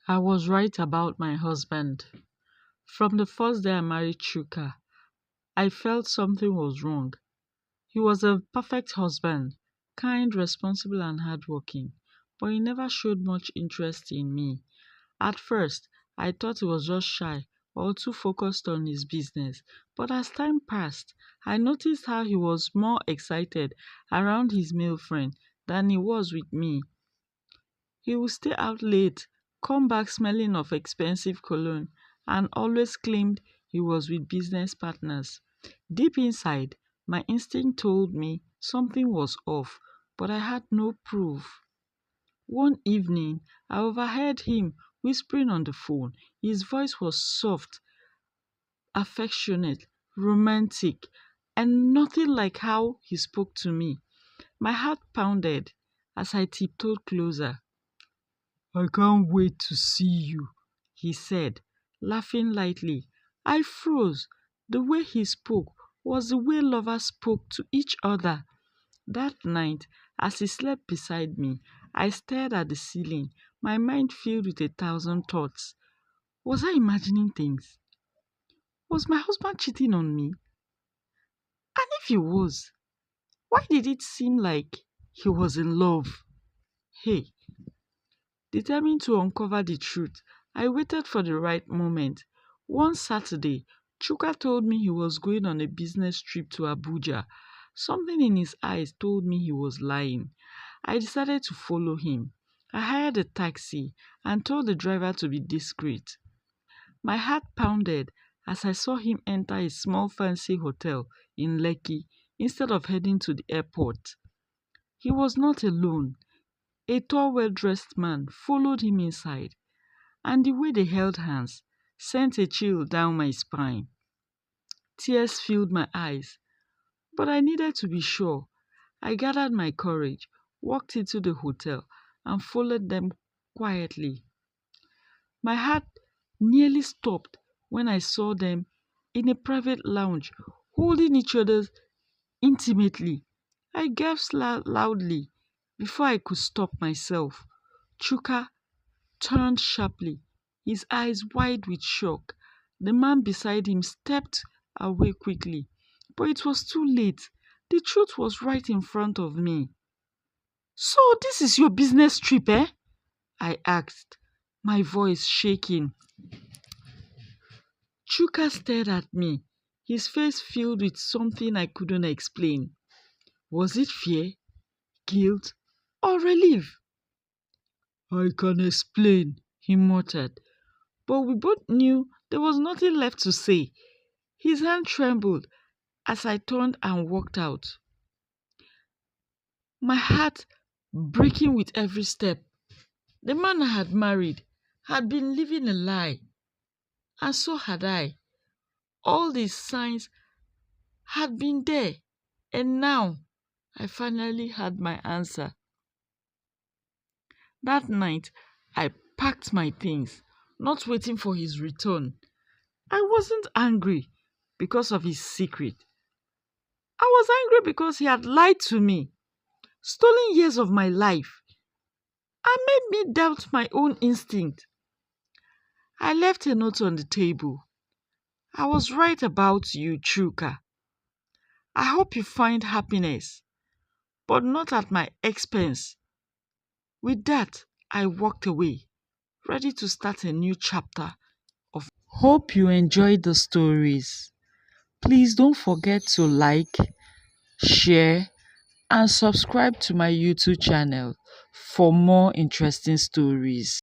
I was right about my husband. From the first day I married Chuka, I felt something was wrong. He was a perfect husband, kind, responsible, and hardworking, but he never showed much interest in me. At first, I thought he was just shy or too focused on his business, but as time passed, I noticed how he was more excited around his male friend than he was with me. He would stay out late, come back smelling of expensive cologne, and always claimed he was with business partners. Deep inside, my instinct told me something was off, but I had no proof. One evening, I overheard him whispering on the phone. His voice was soft, affectionate, romantic, and nothing like how he spoke to me. My heart pounded as I tiptoed closer. "I can't wait to see you," he said, laughing lightly. I froze. The way he spoke was the way lovers spoke to each other. That night, as he slept beside me, I stared at the ceiling, my mind filled with 1,000 thoughts. Was I imagining things? Was my husband cheating on me? And if he was, why did it seem like he was in love? Hey, determined to uncover the truth, I waited for the right moment. One Saturday, Chuka told me he was going on a business trip to Abuja. Something in his eyes told me he was lying. I decided to follow him. I hired a taxi and told the driver to be discreet. My heart pounded as I saw him enter a small fancy hotel in Lekki instead of heading to the airport. He was not alone. A tall, well-dressed man followed him inside, and the way they held hands sent a chill down my spine. Tears filled my eyes, but I needed to be sure. I gathered my courage, walked into the hotel, and followed them quietly. My heart nearly stopped when I saw them in a private lounge, holding each other intimately. I gasped loudly before I could stop myself. Chuka turned sharply, his eyes wide with shock. The man beside him stepped away quickly, but it was too late. The truth was right in front of me. "So, this is your business trip, eh?" I asked, my voice shaking. Chuka stared at me, his face filled with something I couldn't explain. Was it fear, guilt, or relief? "I can explain," he muttered, but we both knew there was nothing left to say. His hand trembled as I turned and walked out, my heart breaking with every step. The man I had married had been living a lie, and so had I. All these signs had been there, and now I finally had my answer. That night, I packed my things, not waiting for his return. I wasn't angry because of his secret. I was angry because he had lied to me, stolen years of my life, and made me doubt my own instinct. I left a note on the table. "I was right about you, Chuka. I hope you find happiness, but not at my expense." With that, I walked away, ready to start a new chapter of. Hope you enjoyed the stories. Please don't forget to like, share, and subscribe to my YouTube channel for more interesting stories.